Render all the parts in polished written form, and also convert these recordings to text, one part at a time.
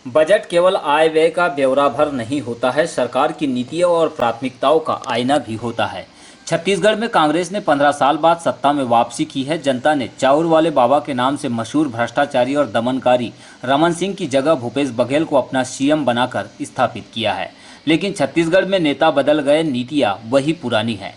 Budget केवल आय व्यय का ब्यौरा भर नहीं होता है, सरकार की नीतियों और प्राथमिकताओं का आईना भी होता है। छत्तीसगढ़ में कांग्रेस ने 15 साल बाद सत्ता में वापसी की है। जनता ने चाउर वाले बाबा के नाम से मशहूर भ्रष्टाचारी और दमनकारी रमन सिंह की जगह भूपेश बघेल को अपना सीएम बनाकर स्थापित किया है। लेकिन छत्तीसगढ़ में नेता बदल गए, नीतियाँ वही पुरानी हैं।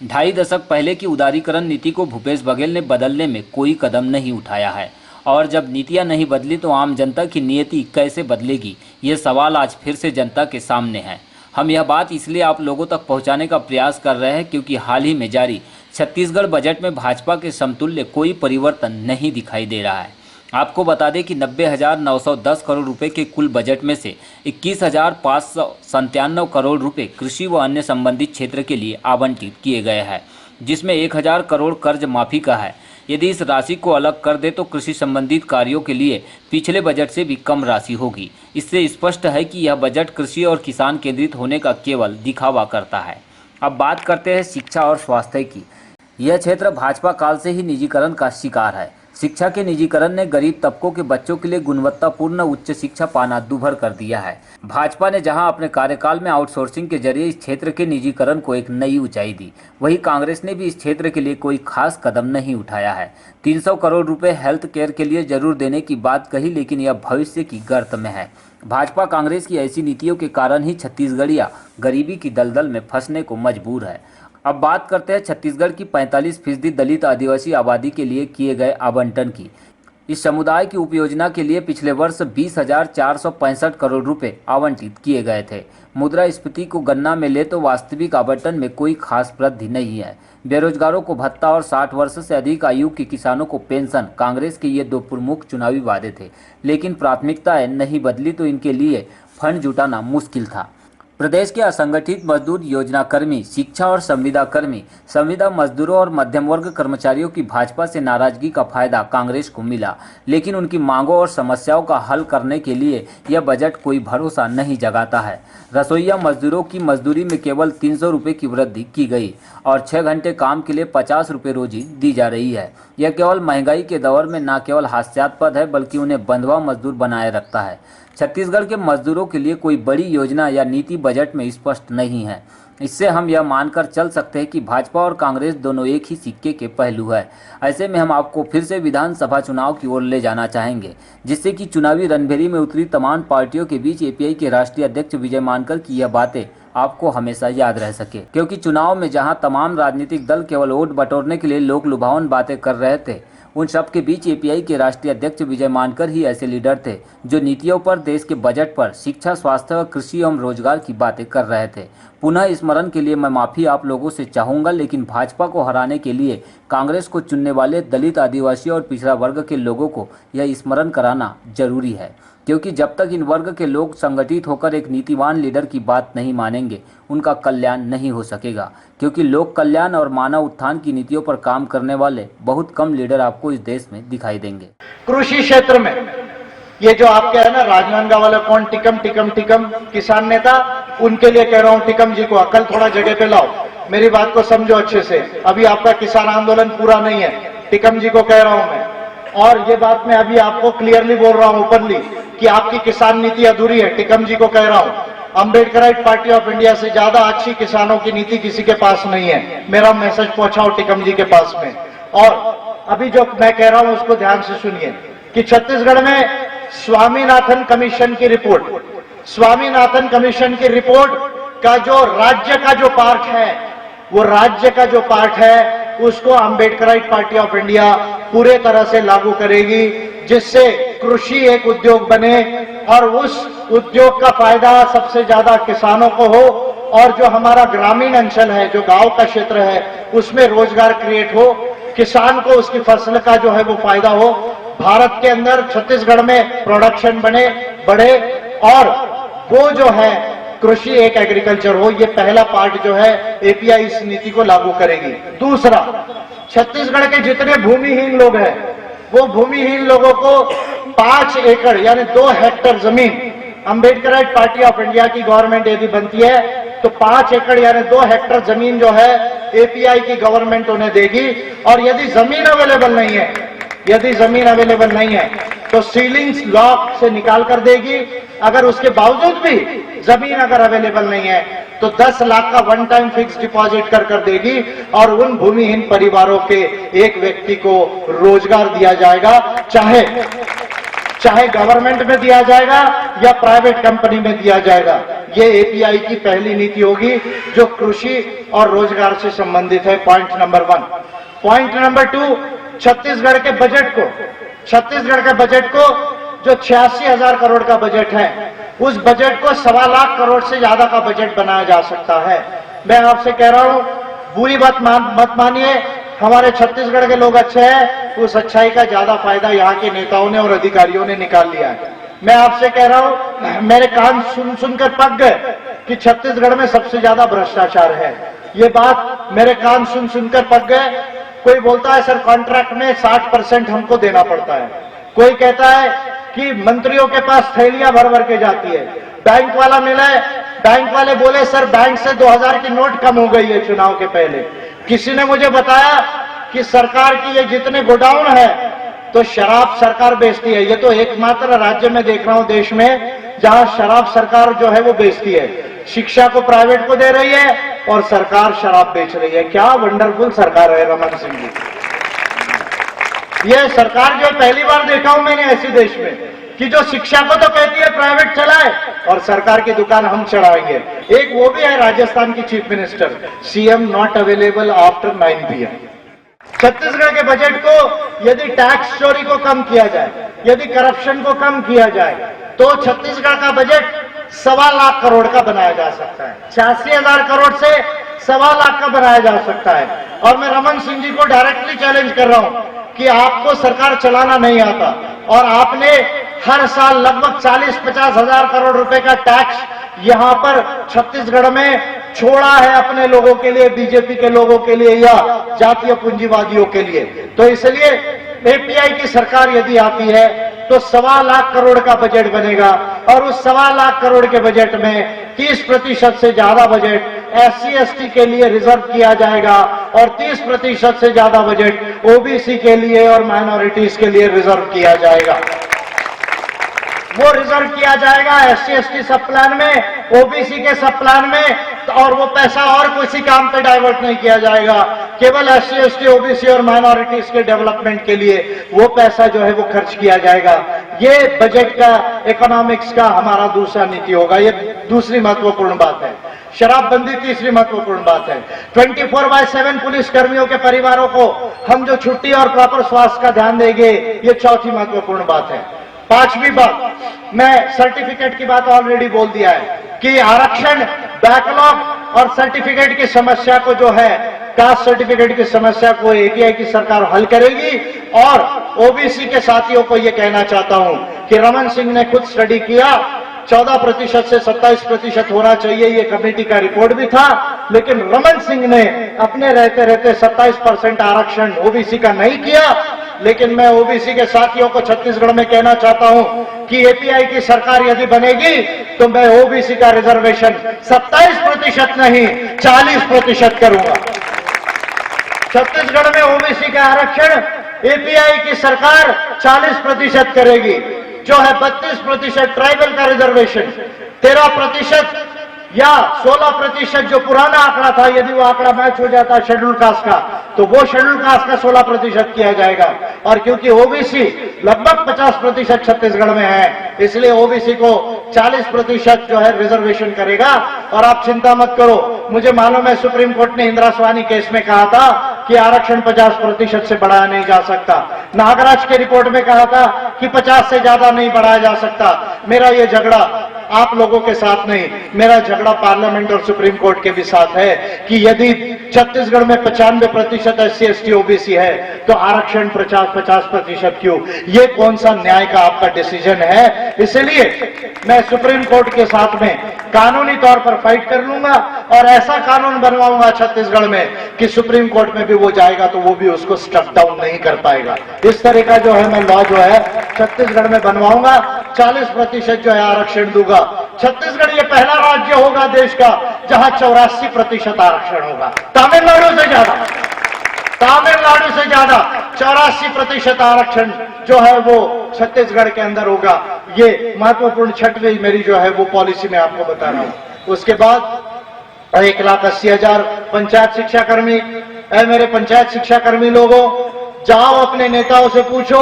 2.5 दशक पहले की उदारीकरण नीति को भूपेश बघेल ने बदलने में कोई कदम नहीं उठाया है। और जब नीतियां नहीं बदली तो आम जनता की नियति कैसे बदलेगी, ये सवाल आज फिर से जनता के सामने है। हम यह बात इसलिए आप लोगों तक पहुंचाने का प्रयास कर रहे हैं क्योंकि हाल ही में जारी छत्तीसगढ़ बजट में भाजपा के समतुल्य कोई परिवर्तन नहीं दिखाई दे रहा है। आपको बता दें कि 90,910 करोड़ रुपए के कुल बजट में से 21,597 करोड़ रुपए कृषि व अन्य संबंधित क्षेत्र के लिए आवंटित किए गए हैं, जिसमें 1,000 करोड़ कर्ज माफी का है। यदि इस राशि को अलग कर दे तो कृषि संबंधित कार्यों के लिए पिछले बजट से भी कम राशि होगी। इससे स्पष्ट है कि यह बजट कृषि और किसान केंद्रित होने का केवल दिखावा करता है। अब बात करते हैं शिक्षा और स्वास्थ्य की। यह क्षेत्र भाजपा काल से ही निजीकरण का शिकार है। शिक्षा के निजीकरण ने गरीब तबकों के बच्चों के लिए गुणवत्तापूर्ण उच्च शिक्षा पाना दूभर कर दिया है। भाजपा ने जहां अपने कार्यकाल में आउटसोर्सिंग के जरिए इस क्षेत्र के निजीकरण को एक नई ऊंचाई दी, वहीं कांग्रेस ने भी इस क्षेत्र के लिए कोई खास कदम नहीं उठाया है। 300 करोड़ रुपए हेल्थ केयर के लिए जरूर देने की बात कही, लेकिन यह भविष्य की गर्त में है। भाजपा कांग्रेस की ऐसी नीतियों के कारण ही छत्तीसगढ़िया गरीबी की दलदल में फंसने को मजबूर है। अब बात करते हैं छत्तीसगढ़ की 45% दलित आदिवासी आबादी के लिए किए गए आवंटन की। इस समुदाय की उपयोजना के लिए पिछले वर्ष 20,465 करोड़ रुपए आवंटित किए गए थे। मुद्रास्फीति को गणना में ले तो वास्तविक आवंटन में कोई खास वृद्धि नहीं है। बेरोजगारों को भत्ता और 60 वर्ष से अधिक आयु के किसानों को पेंशन, कांग्रेस के ये दो प्रमुख चुनावी वादे थे। लेकिन प्राथमिकताएं नहीं बदली तो इनके लिए फंड जुटाना मुश्किल था। प्रदेश के असंगठित मजदूर, योजना कर्मी, शिक्षा और संविदा कर्मी, संविदा मजदूरों और मध्यम वर्ग कर्मचारियों की भाजपा से नाराजगी का फायदा कांग्रेस को मिला, लेकिन उनकी मांगों और समस्याओं का हल करने के लिए यह बजट कोई भरोसा नहीं जगाता है। रसोइया मजदूरों की मजदूरी में केवल 300 रुपये की वृद्धि की गई और 6 घंटे काम के लिए 50 रुपये रोजी दी जा रही है। यह केवल महंगाई के दौर में न केवल हास्यास्पद है बल्कि उन्हें बंधुआ मजदूर बनाए रखता है। छत्तीसगढ़ के मजदूरों के लिए कोई बड़ी योजना या नीति बजट में स्पष्ट नहीं है। इससे हम यह मानकर चल सकते हैं कि भाजपा और कांग्रेस दोनों एक ही सिक्के के पहलू है। ऐसे में हम आपको फिर से विधानसभा चुनाव की ओर ले जाना चाहेंगे, जिससे कि चुनावी रणभेरी में उतरी तमाम पार्टियों के बीच एपीआई के राष्ट्रीय अध्यक्ष विजय मानकर की यह बातें आपको हमेशा याद रह सके। क्योंकि चुनाव में जहां तमाम राजनीतिक दल केवल वोट बटोरने के लिए लोक लुभावन बातें कर रहे थे, उन सब के बीच एपीआई के राष्ट्रीय अध्यक्ष विजय मानकर ही ऐसे लीडर थे जो नीतियों पर, देश के बजट पर, शिक्षा, स्वास्थ्य, कृषि एवं रोजगार की बातें कर रहे थे। पुनः स्मरण के लिए मैं माफ़ी आप लोगों से चाहूँगा, लेकिन भाजपा को हराने के लिए कांग्रेस को चुनने वाले दलित, आदिवासी और पिछड़ा वर्ग के लोगों को यह स्मरण कराना जरूरी है। क्योंकि जब तक इन वर्ग के लोग संगठित होकर एक नीतिवान लीडर की बात नहीं मानेंगे, उनका कल्याण नहीं हो सकेगा। क्योंकि लोक कल्याण और मानव उत्थान की नीतियों पर काम करने वाले बहुत कम लीडर आपको इस देश में दिखाई देंगे। कृषि क्षेत्र में ये जो आपके है ना राजनांदगांव वाले कौन टिकम किसान नेता, उनके लिए कह रहा हूं, टिकम जी को अकल थोड़ा जगह पे लाओ, मेरी बात को समझो अच्छे से। अभी आपका किसान आंदोलन पूरा नहीं है, टिकम जी को कह रहा हूं मैं। और ये बात मैं अभी आपको क्लियरली बोल रहा हूं ओपनली कि आपकी किसान नीति अधूरी है। टिकम जी को कह रहा हूं, अम्बेडकराइट पार्टी ऑफ इंडिया से ज्यादा अच्छी किसानों की नीति किसी के पास नहीं है। मेरा मैसेज पहुंचाओ टिकम जी के पास में। और अभी जो मैं कह रहा हूं उसको ध्यान से सुनिए कि छत्तीसगढ़ में स्वामीनाथन कमीशन की रिपोर्ट का जो राज्य का जो पार्ट है, वो राज्य का जो पार्ट है उसको अम्बेडकराइट पार्टी ऑफ इंडिया पूरे तरह से लागू करेगी, जिससे कृषि एक उद्योग बने और उस उद्योग का फायदा सबसे ज्यादा किसानों को हो, और जो हमारा ग्रामीण अंचल है, जो गांव का क्षेत्र है, उसमें रोजगार क्रिएट हो, किसान को उसकी फसल का जो है वो फायदा हो, भारत के अंदर छत्तीसगढ़ में प्रोडक्शन बढ़े और वो जो है कृषि एक एग्रीकल्चर हो। ये पहला पार्ट जो है एपीआई इस नीति को लागू करेगी। दूसरा, छत्तीसगढ़ के जितने भूमिहीन लोग हैं, वो भूमिहीन लोगों को 5 एकड़ यानी 2 हेक्टेयर जमीन, अम्बेडकराइट पार्टी ऑफ इंडिया की गवर्नमेंट यदि बनती है तो 5 एकड़ यानी 2 हेक्टेयर जमीन जो है एपीआई की गवर्नमेंट उन्हें देगी। और यदि जमीन अवेलेबल नहीं है तो सीलिंग्स लॉक से निकाल कर देगी। अगर उसके बावजूद भी जमीन अगर अवेलेबल नहीं है तो 10 लाख का वन टाइम फिक्स डिपॉजिट कर देगी और उन भूमिहीन परिवारों के एक व्यक्ति को रोजगार दिया जाएगा, चाहे गवर्नमेंट में दिया जाएगा या प्राइवेट कंपनी में दिया जाएगा। ये एपीआई की पहली नीति होगी जो कृषि और रोजगार से संबंधित है। Point number 1। Point number 2, Chhattisgarh के बजट को जो 86,000 करोड़ का बजट है, उस बजट को 1.25 लाख करोड़ से ज्यादा का बजट बनाया जा सकता है। मैं आपसे कह रहा हूं, बुरी बात मत मानिए, हमारे छत्तीसगढ़ के लोग अच्छे हैं, उस अच्छाई का ज्यादा फायदा यहाँ के नेताओं ने और अधिकारियों ने निकाल लिया है। मैं आपसे कह रहा हूं, मेरे कान सुनकर पक गए कि छत्तीसगढ़ में सबसे ज्यादा भ्रष्टाचार है। ये बात मेरे कान सुनकर पक गए। कोई बोलता है सर कॉन्ट्रैक्ट में 60% हमको देना पड़ता है, कोई कहता है कि मंत्रियों के पास थैलियां भर के जाती है। बैंक वाला मिले, बैंक वाले बोले सर बैंक से 2000 की नोट कम हो गई है चुनाव के पहले। किसी ने मुझे बताया कि सरकार की ये जितने गोडाउन है तो शराब सरकार बेचती है। ये तो एकमात्र राज्य में देख रहा हूं देश में जहां शराब सरकार जो है वो बेचती है। शिक्षा को प्राइवेट को दे रही है और सरकार शराब बेच रही है। क्या वंडरफुल सरकार है रमन सिंह जी। ये सरकार जो पहली बार देखा हूं मैंने ऐसी देश में कि जो शिक्षा को तो कहती है प्राइवेट चलाए और सरकार की दुकान हम चढ़ाएंगे। एक वो भी है राजस्थान की chief minister, CM not available after 9 PM। Chhattisgarh के बजट को यदि टैक्स चोरी को कम किया जाए, यदि करप्शन को कम किया जाए तो छत्तीसगढ़ का बजट 1.25 लाख करोड़ का बनाया जा सकता है। 86,000 करोड़ से 1.25 लाख का बनाया जा सकता है। और मैं रमन सिंह जी को डायरेक्टली चैलेंज कर रहा हूं कि आपको सरकार चलाना नहीं आता और आपने हर साल लगभग 40-50 हजार करोड़ रुपए का टैक्स यहां पर छत्तीसगढ़ में छोड़ा है अपने लोगों के लिए, बीजेपी के लोगों के लिए या जातीय पूंजीवादियों के लिए। तो इसलिए एपीआई की सरकार यदि आती है तो 1.25 लाख करोड़ का बजट बनेगा और उस 1.25 लाख करोड़ के बजट में 30% से ज्यादा बजट SC/ST के लिए रिजर्व किया जाएगा और 30% से ज्यादा बजट ओबीसी के लिए और माइनॉरिटीज के लिए रिजर्व किया जाएगा। वो रिजर्व किया जाएगा SC/ST सब प्लान में, ओबीसी के सब प्लान में, और वो पैसा और किसी काम पे डाइवर्ट नहीं किया जाएगा। केवल SC/ST, ओबीसी और माइनॉरिटीज के डेवलपमेंट के लिए वो पैसा जो है वो खर्च किया जाएगा। ये बजट का इकोनॉमिक्स का हमारा दूसरा नीति होगा। ये दूसरी महत्वपूर्ण बात है। शराबबंदी तीसरी महत्वपूर्ण बात है। 24/7 पुलिस कर्मियों के परिवारों को हम जो छुट्टी और प्रॉपर स्वास्थ्य का ध्यान देंगे, ये चौथी महत्वपूर्ण बात है। पांचवी बात, मैं सर्टिफिकेट की बात ऑलरेडी बोल दिया है कि आरक्षण, बैकलॉग और सर्टिफिकेट की समस्या को जो है, कास्ट सर्टिफिकेट की समस्या को एपीआई की सरकार हल करेगी। और ओबीसी के साथियों को यह कहना चाहता हूं कि रमन सिंह ने खुद स्टडी किया, 14% से 27% होना चाहिए, ये कमेटी का रिपोर्ट भी था, लेकिन रमन सिंह ने अपने रहते रहते 27% आरक्षण ओबीसी का नहीं किया। लेकिन मैं ओबीसी के साथियों को छत्तीसगढ़ में कहना चाहता हूं कि एपीआई की सरकार यदि बनेगी तो मैं ओबीसी का रिजर्वेशन 27% नहीं 40% करूंगा। छत्तीसगढ़ में ओबीसी का आरक्षण एपीआई की सरकार 40% करेगी, जो है 32% ट्राइबल का रिजर्वेशन, 13% या 16% जो पुराना आंकड़ा था, यदि वो आंकड़ा मैच हो जाता शेड्यूल कास्ट का, तो वो शेड्यूल कास्ट का 16% किया जाएगा। और क्योंकि ओबीसी लगभग 50% छत्तीसगढ़ में है, इसलिए ओबीसी को 40% जो है रिजर्वेशन करेगा। और आप चिंता मत करो, मुझे मालूम है सुप्रीम कोर्ट ने इंदिरा स्वानी केस में कहा था कि आरक्षण 50% से बढ़ाया नहीं जा सकता। नागराज के रिपोर्ट में कहा था कि 50 से ज्यादा नहीं बढ़ाया जा सकता। मेरा ये झगड़ा आप लोगों के साथ नहीं, मेरा झगड़ा पार्लियामेंट और सुप्रीम कोर्ट के भी साथ है कि यदि छत्तीसगढ़ में 95% SC/ST ओबीसी है तो आरक्षण 50% क्यों? ये कौन सा न्याय का आपका डिसीजन है? इसलिए मैं सुप्रीम कोर्ट के साथ में कानूनी तौर पर फाइट कर लूंगा और ऐसा कानून बनवाऊंगा छत्तीसगढ़ में कि सुप्रीम कोर्ट में भी वो जाएगा तो वो भी उसको स्टक डाउन नहीं कर पाएगा। इस तरह का जो है मैं लॉ जो है छत्तीसगढ़ में बनवाऊंगा, 40% जो है आरक्षण दूंगा। छत्तीसगढ़ ये पहला राज्य होगा देश का जहां 84% आरक्षण होगा। तमिलनाडु से ज्यादा 84% आरक्षण जो है वो छत्तीसगढ़ के अंदर होगा। ये महत्वपूर्ण छठवीं मेरी जो है वो पॉलिसी में आपको बता रहा हूं। उसके बाद 1,80,000 पंचायत शिक्षा कर्मी। मेरे पंचायत शिक्षा कर्मी लोगों, जाओ अपने नेताओं से पूछो।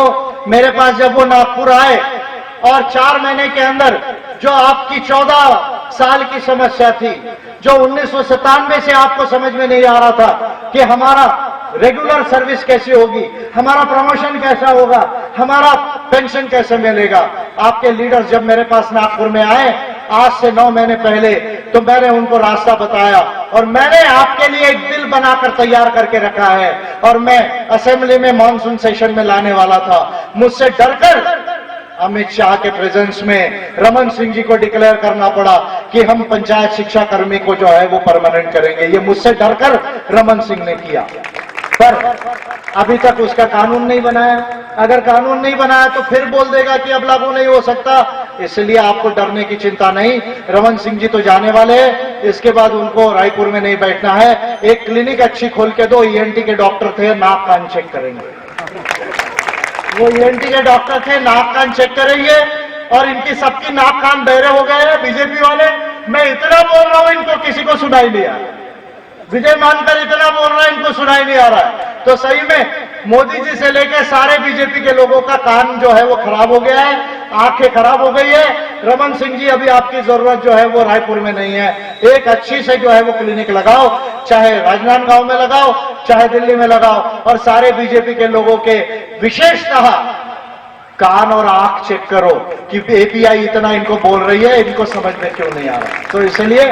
मेरे पास जब वो नागपुर आए और 4 महीने के अंदर जो आपकी 14 साल की समस्या थी, जो 1997 से आपको समझ में नहीं आ रहा था कि हमारा रेगुलर सर्विस कैसी होगी, हमारा प्रमोशन कैसा होगा, हमारा पेंशन कैसे मिलेगा, आपके लीडर्स जब मेरे पास नागपुर में आए आज से 9 महीने पहले, तो मैंने उनको रास्ता बताया और मैंने आपके लिए एक बिल बनाकर तैयार करके रखा है और मैं असेंबली में मॉनसून सेशन में लाने वाला था। मुझसे डरकर अमित शाह के प्रेजेंस में रमन सिंह जी को डिक्लेयर करना पड़ा कि हम पंचायत शिक्षा कर्मी को जो है वो परमानेंट करेंगे। ये मुझसे डरकर रमन सिंह ने किया, पर अभी तक उसका कानून नहीं बनाया। अगर कानून नहीं बनाया तो फिर बोल देगा कि अब लागू नहीं हो सकता। इसलिए आपको डरने की चिंता नहीं, रमन सिंह जी तो जाने वाले हैं। इसके बाद उनको रायपुर में नहीं बैठना है, एक क्लिनिक अच्छी खोल के दो। ईएनटी के डॉक्टर थे, नाक कान चेक करेंगे। वो ईएनटी के डॉक्टर थे, नाक कान चेक करेंगे और इनकी सबकी नाक कान बहरे हो गए हैं बीजेपी वाले। मैं इतना बोल रहा हूं, इनको किसी को सुनाई नहीं आ रहा। विजय मानकर इतना बोल रहा है, इनको सुनाई नहीं आ रहा है। तो सही में मोदी जी से लेकर सारे बीजेपी के लोगों का कान जो है वो खराब हो गया है, आंखें खराब हो गई है। रमन सिंह जी, अभी आपकी जरूरत जो है वो रायपुर में नहीं है। एक अच्छी से जो है वो क्लिनिक लगाओ, चाहे राजनांदगांव में लगाओ, चाहे दिल्ली में लगाओ, और सारे बीजेपी के लोगों के विशेषतः कान और आंख चेक करो कि एपीआई इतना इनको बोल रही है, इनको समझ में क्यों नहीं आ रहा। तो इसलिए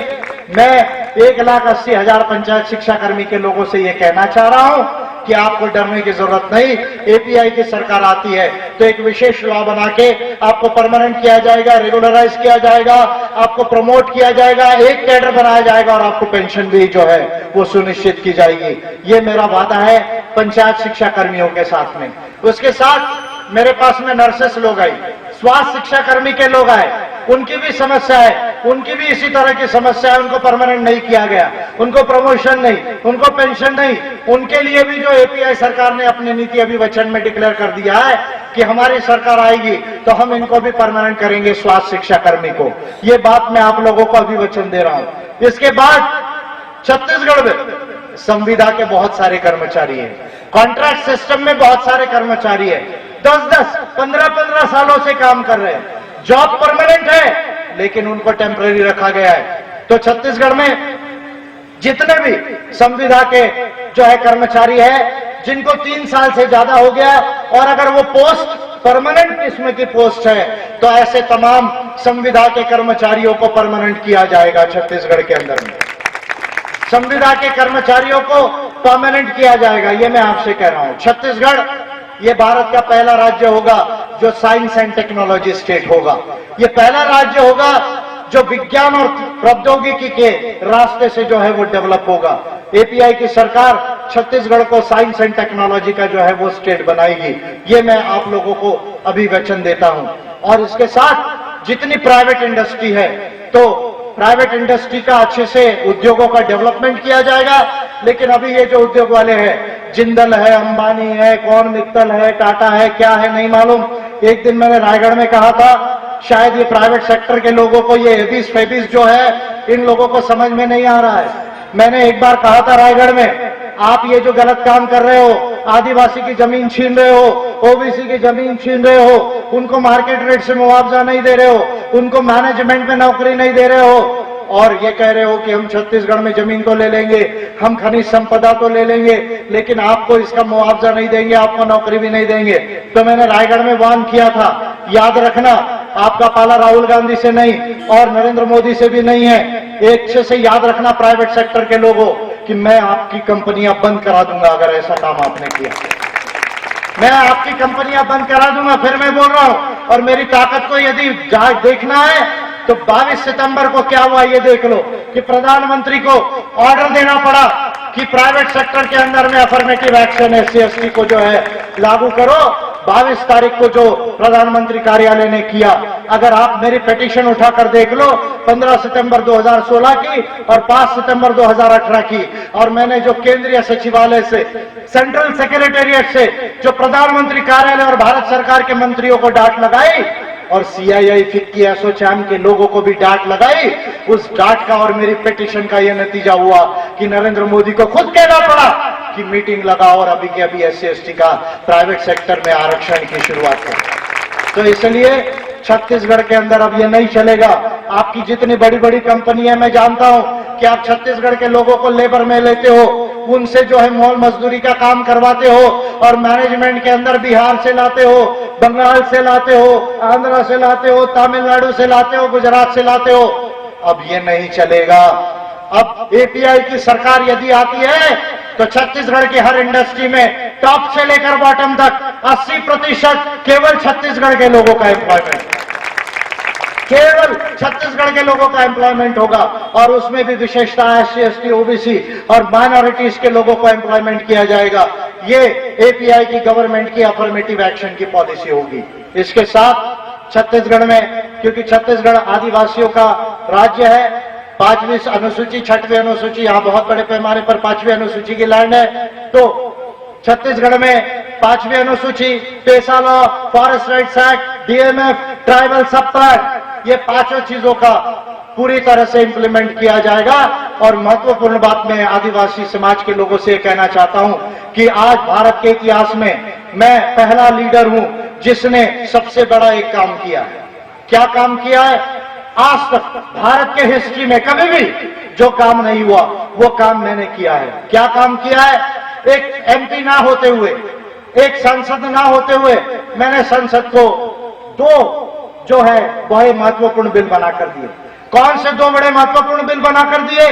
मैं 1,80,000 पंचायत शिक्षा कर्मी के लोगों से ये कहना चाह रहा हूं कि आपको डरने की जरूरत नहीं। एपीआई की सरकार आती है तो एक विशेष लॉ बना के आपको परमानेंट किया जाएगा, रेगुलराइज किया जाएगा, आपको प्रमोट किया जाएगा, एक कैडर बनाया जाएगा और आपको पेंशन भी जो है वो सुनिश्चित की जाएगी। ये मेरा वादा है पंचायत शिक्षा कर्मियों के साथ में। उसके साथ मेरे पास में नर्सेस लोग आई, स्वास्थ्य शिक्षा कर्मी के लोग आए, उनकी भी समस्या है, उनकी भी इसी तरह की समस्या है। उनको परमानेंट नहीं किया गया, उनको प्रमोशन नहीं, उनको पेंशन नहीं। उनके लिए भी जो एपीआई सरकार ने अपनी नीति अभी वचन में डिक्लेयर कर दिया है कि हमारी सरकार आएगी तो हम इनको भी परमानेंट करेंगे, स्वास्थ्य शिक्षा कर्मी को। ये बात मैं आप लोगों को अभी वचन दे रहा हूं। इसके बाद छत्तीसगढ़ में संविदा के बहुत सारे कर्मचारी हैं, कॉन्ट्रैक्ट सिस्टम में बहुत सारे कर्मचारी हैं, 10-10, 15-15 सालों से काम कर रहे हैं। जॉब परमानेंट है लेकिन उनको टेम्पररी रखा गया है। तो छत्तीसगढ़ में जितने भी संविदा के जो है कर्मचारी है, जिनको 3 साल से ज्यादा हो गया और अगर वो पोस्ट परमानेंट किस्म की पोस्ट है, तो ऐसे तमाम संविदा के कर्मचारियों को परमानेंट किया जाएगा। छत्तीसगढ़ के अंदर में संविदा के कर्मचारियों को परमानेंट किया जाएगा। ये मैं आपसे कह रहा हूं। छत्तीसगढ़ ये भारत का पहला राज्य होगा जो साइंस एंड टेक्नोलॉजी स्टेट होगा। ये पहला राज्य होगा जो विज्ञान और प्रौद्योगिकी के रास्ते से जो है वो डेवलप होगा। एपीआई की सरकार छत्तीसगढ़ को साइंस एंड टेक्नोलॉजी का जो है वो स्टेट बनाएगी। ये मैं आप लोगों को अभी वचन देता हूं। और इसके साथ जितनी प्राइवेट इंडस्ट्री है, तो प्राइवेट इंडस्ट्री का अच्छे से उद्योगों का डेवलपमेंट किया जाएगा। लेकिन अभी ये जो उद्योग वाले हैं, जिंदल है, अंबानी है, कौन मित्तल है, टाटा है, क्या है नहीं मालूम। एक दिन मैंने रायगढ़ में कहा था, शायद ये प्राइवेट सेक्टर के लोगों को ये एबिस फेबिस जो है, इन लोगों को समझ में नहीं आ रहा है। मैंने एक बार कहा था रायगढ़ में, आप ये जो गलत काम कर रहे हो, आदिवासी की जमीन छीन रहे हो, ओबीसी की जमीन छीन रहे हो, उनको मार्केट रेट से मुआवजा नहीं दे रहे हो, उनको मैनेजमेंट में नौकरी नहीं दे रहे हो, और ये कह रहे हो कि हम छत्तीसगढ़ में जमीन तो ले लेंगे, हम खनिज संपदा तो ले लेंगे, लेकिन आपको इसका मुआवजा नहीं देंगे, आपको नौकरी भी नहीं देंगे। तो मैंने रायगढ़ में वार्न किया था, याद रखना, आपका पाला राहुल गांधी से नहीं और नरेंद्र मोदी से भी नहीं है। एक से याद रखना प्राइवेट सेक्टर के लोगों कि मैं आपकी कंपनियां बंद करा दूंगा अगर ऐसा काम आपने किया। मैं आपकी कंपनियां बंद करा दूंगा। फिर मैं बोल रहा हूं, और मेरी ताकत को यदि देखना है तो 22 सितंबर को क्या हुआ ये देख लो कि प्रधानमंत्री को ऑर्डर देना पड़ा कि प्राइवेट सेक्टर के अंदर में अफर्मेटिव एक्शन SC/ST को जो है लागू करो। 22 तारीख को जो प्रधानमंत्री कार्यालय ने किया, अगर आप मेरी पिटीशन उठाकर देख लो 15 सितंबर 2016 की और 5 सितंबर 2018 की, और मैंने जो केंद्रीय सचिवालय से, सेंट्रल सेक्रेटेरिएट से जो प्रधानमंत्री कार्यालय और भारत सरकार के मंत्रियों को डांट लगाई और सीआईआई फिक्की एसोचैम के लोगों को भी डांट लगाई, उस डांट का और मेरी पिटीशन का यह नतीजा हुआ कि नरेंद्र मोदी को खुद कहना पड़ा कि मीटिंग लगाओ और अभी के अभी SC/ST का प्राइवेट सेक्टर में आरक्षण की शुरुआत करो। तो इसलिए छत्तीसगढ़ के अंदर अब ये नहीं चलेगा। आपकी जितनी बड़ी बड़ी कंपनी है, मैं जानता हूं कि आप छत्तीसगढ़ के लोगों को लेबर में लेते हो, उनसे जो है मोल मजदूरी का काम करवाते हो और मैनेजमेंट के अंदर बिहार से लाते हो, बंगाल से लाते हो, आंध्र से लाते हो, तमिलनाडु से लाते हो, गुजरात से लाते हो। अब ये नहीं चलेगा। अब API की सरकार यदि आती है तो छत्तीसगढ़ की हर इंडस्ट्री में टॉप से लेकर बॉटम तक 80% केवल छत्तीसगढ़ के लोगों का एम्प्लॉयमेंट, केवल छत्तीसगढ़ के लोगों का एम्प्लॉयमेंट होगा। और उसमें भी विशेषता SC/ST OBC और माइनॉरिटीज के लोगों को एम्प्लॉयमेंट किया जाएगा। ये API की गवर्नमेंट की अफर्मेटिव एक्शन की पॉलिसी होगी। इसके साथ छत्तीसगढ़ में, क्योंकि छत्तीसगढ़ आदिवासियों का राज्य है, 5वीं अनुसूची, 6वीं अनुसूची, यहां बहुत बड़े पैमाने पर 5वीं अनुसूची की लैंड है, तो छत्तीसगढ़ में 5वीं अनुसूची, PESA law, forest rights act, DMF, tribal sub plan, ये पांचों चीजों का पूरी तरह से इंप्लीमेंट किया जाएगा। और महत्वपूर्ण बात मैं आदिवासी समाज के लोगों से कहना चाहता हूं कि आज भारत के इतिहास में मैं पहला लीडर हूं जिसने सबसे बड़ा एक काम किया है। क्या काम किया है? आज तक भारत के हिस्ट्री में कभी भी जो काम नहीं हुआ वो काम मैंने किया है। क्या काम किया है? एक MP ना होते हुए, एक संसद ना होते हुए, मैंने संसद को 2 जो है बड़े महत्वपूर्ण बिल बनाकर दिए। कौन से 2 बड़े महत्वपूर्ण बिल बनाकर दिए?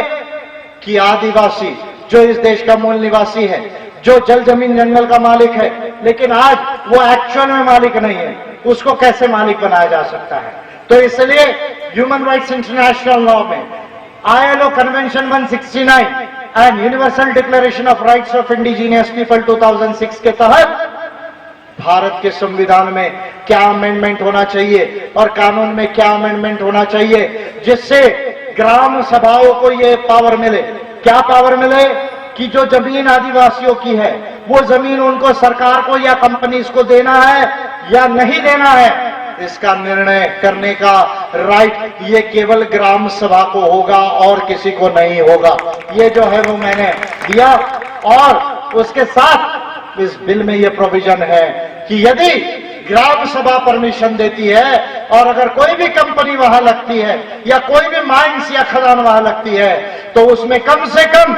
कि आदिवासी जो इस देश का मूल निवासी है, जो जल जमीन जंगल का मालिक है, लेकिन आज वो एक्चुअल में मालिक नहीं है, उसको कैसे मालिक बनाया जा सकता है। तो इसलिए ह्यूमन राइट्स इंटरनेशनल लॉ में ILO convention 169 and universal declaration of rights of indigenous people 2006 के तहत भारत के संविधान में क्या अमेंडमेंट होना चाहिए और कानून में क्या अमेंडमेंट होना चाहिए जिससे ग्राम सभाओं को ये पावर मिले। क्या पावर मिले? कि जो जमीन आदिवासियों की है वो जमीन उनको सरकार को या कंपनीज को देना है या नहीं देना है, इसका निर्णय करने का राइट ये केवल ग्राम सभा को होगा और किसी को नहीं होगा। ये जो है वो मैंने दिया। और उसके साथ इस बिल में ये प्रोविजन है कि यदि ग्राम सभा परमिशन देती है और अगर कोई भी कंपनी वहां लगती है या कोई भी माइंस या खदान वहां लगती है तो उसमें कम से कम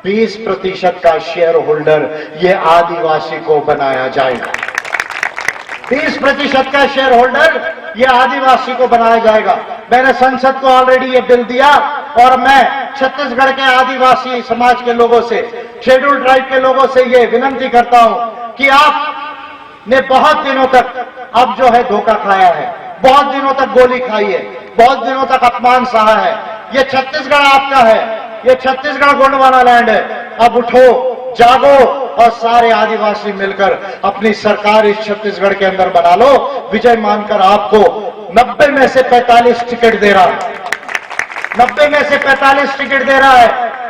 20% का शेयर होल्डर ये आदिवासी को बनाया जाएगा। 20% का शेयर होल्डर ये आदिवासी को बनाया जाएगा। मैंने संसद को ऑलरेडी ये बिल दिया और मैं छत्तीसगढ़ के आदिवासी समाज के लोगों से, शेड्यूल्ड ट्राइब के लोगों से ये विनंती करता हूं कि आपने बहुत दिनों तक अब जो है धोखा खाया है, बहुत दिनों तक गोली खाई है, बहुत दिनों तक अपमान सहा है। ये छत्तीसगढ़ आपका है, ये छत्तीसगढ़ गोंडवाना लैंड है। अब उठो, जागो और सारे आदिवासी मिलकर अपनी सरकार इस छत्तीसगढ़ के अंदर बना लो। विजय मानकर आपको 90 में से 45 टिकट दे रहा है, 90 में से 45 टिकट दे रहा है।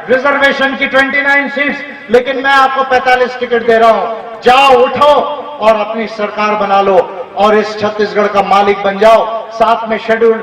रिजर्वेशन की 29 सीट्स, लेकिन मैं आपको 45 टिकट दे रहा हूं। जाओ, उठो और अपनी सरकार बना लो और इस छत्तीसगढ़ का मालिक बन जाओ। साथ में शेड्यूल्ड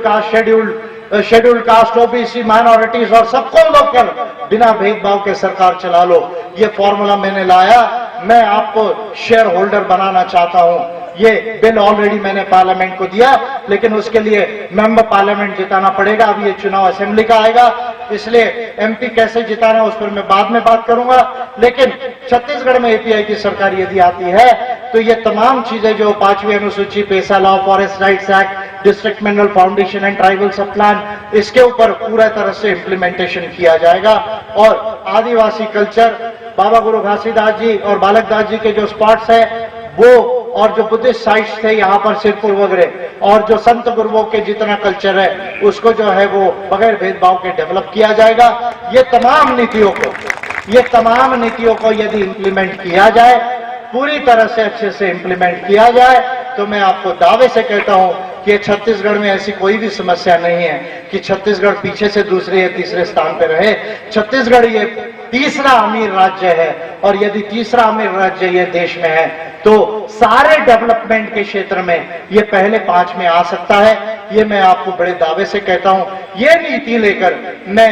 कास्ट, OBC, माइनॉरिटीज और सबको लोग कर बिना भेदभाव के सरकार चला लो। ये फॉर्मूला मैंने लाया। मैं आपको शेयर होल्डर बनाना चाहता हूं। ये बिल ऑलरेडी मैंने पार्लियामेंट को दिया, लेकिन उसके लिए मेंबर पार्लियामेंट जिताना पड़ेगा। अब ये चुनाव असेंबली का आएगा, इसलिए MP कैसे जिताना उस पर मैं बाद में बात करूंगा। लेकिन छत्तीसगढ़ में API की सरकार यदि आती है तो ये तमाम चीजें जो 5वीं अनुसूची, PESA law, forest rights act, district mineral foundation and tribal sub plan, इसके ऊपर पूरा तरह से इंप्लीमेंटेशन किया जाएगा। और आदिवासी कल्चर, बाबा गुरु घासीदास जी और बालक दास जी के जो स्पॉट्स है वो, और जो बुद्धिस्ट साइट्स थे यहाँ पर सिरपुर वगैरह, और जो संत गुरुओं के जितना कल्चर है उसको जो है वो बगैर भेदभाव के डेवलप किया जाएगा। ये तमाम नीतियों को यदि इंप्लीमेंट किया जाए पूरी तरह से अच्छे से इंप्लीमेंट किया जाए, तो मैं आपको दावे से कहता हूं कि छत्तीसगढ़ में ऐसी कोई भी समस्या नहीं है कि छत्तीसगढ़ पीछे से दूसरे या तीसरे स्थान पर रहे। छत्तीसगढ़ ये तीसरा अमीर राज्य है, और यदि तीसरा अमीर राज्य ये देश में है तो सारे डेवलपमेंट के क्षेत्र में ये पहले 5 में आ सकता है। ये मैं आपको बड़े दावे से कहता हूं। ये नीति लेकर मैं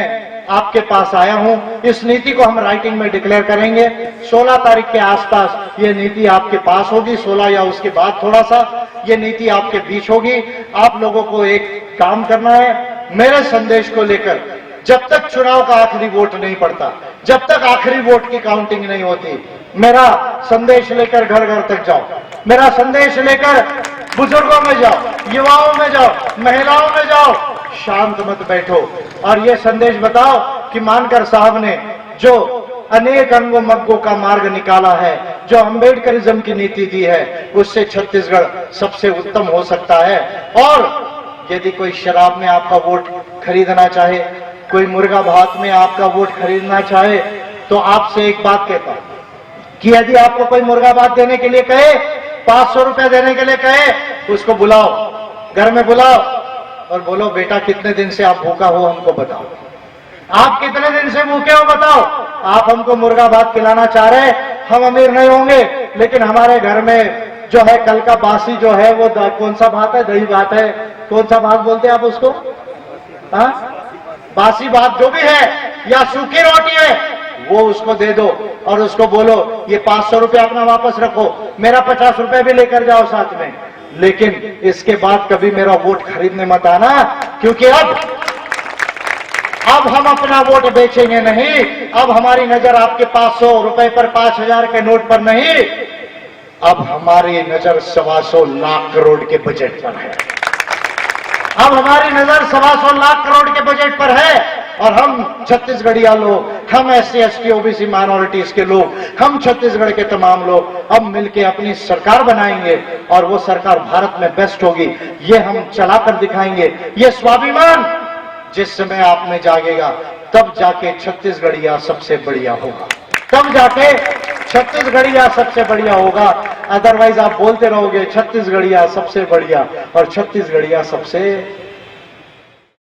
आपके पास आया हूं। इस नीति को हम राइटिंग में डिक्लेयर करेंगे। 16 तारीख के आसपास ये नीति आपके पास होगी, 16 या उसके बाद थोड़ा सा ये नीति आपके बीच होगी। आप लोगों को एक काम करना है, मेरे संदेश को लेकर जब तक चुनाव का आखिरी वोट नहीं पड़ता, जब तक आखिरी वोट की काउंटिंग नहीं होती, मेरा संदेश लेकर घर घर तक जाओ, मेरा संदेश लेकर बुजुर्गों में जाओ, युवाओं में जाओ, महिलाओं में जाओ, शांत मत बैठो और ये संदेश बताओ कि मानकर साहब ने जो अनेक अंगों मग्गों का मार्ग निकाला है, जो अंबेडकरिज्म की नीति दी है, उससे छत्तीसगढ़ सबसे उत्तम हो सकता है। और यदि कोई शराब में आपका वोट खरीदना चाहे, कोई मुर्गा भात में आपका वोट खरीदना चाहे, तो आपसे एक बात कहता हूं कि यदि आपको कोई मुर्गा भात देने के लिए कहे, 500 रुपए देने के लिए कहे, उसको बुलाओ, घर में बुलाओ और बोलो बेटा कितने दिन से आप भूखा हो हमको बताओ, आप कितने दिन से भूखे हो बताओ। आप हमको मुर्गा भात खिलाना चाह रहे हैं, हम अमीर नहीं होंगे लेकिन हमारे घर में जो है कल का बासी जो है वो कौन सा भात है, दही भात है, कौन सा भात बोलते हैं आप उसको, हाँ बासी भात जो भी है या सूखी रोटी है, वो उसको दे दो और उसको बोलो ये 500 रुपए अपना वापस रखो, मेरा 50 रुपए भी लेकर जाओ साथ में, लेकिन इसके बाद कभी मेरा वोट खरीदने मत आना, क्योंकि अब हम अपना वोट बेचेंगे नहीं। अब हमारी नजर आपके 500 रुपए पर, 5000 के नोट पर नहीं, अब हमारी नजर 125 लाख करोड़ के बजट पर है। अब हमारी नजर 125 लाख करोड़ के बजट पर है और हम छत्तीसगढ़िया लोग, हम SC ST OBC माइनॉरिटीज के लोग, हम छत्तीसगढ़ के तमाम लोग अब मिलकर अपनी सरकार बनाएंगे और वो सरकार भारत में बेस्ट होगी। ये हम चलाकर दिखाएंगे। ये स्वाभिमान जिस समय आप में जागेगा तब जाके छत्तीसगढ़िया सबसे बढ़िया होगा, तब जाके छत्तीसगढ़िया सबसे बढ़िया होगा। अदरवाइज आप बोलते रहोगे छत्तीसगढ़िया सबसे बढ़िया और छत्तीसगढ़िया सबसे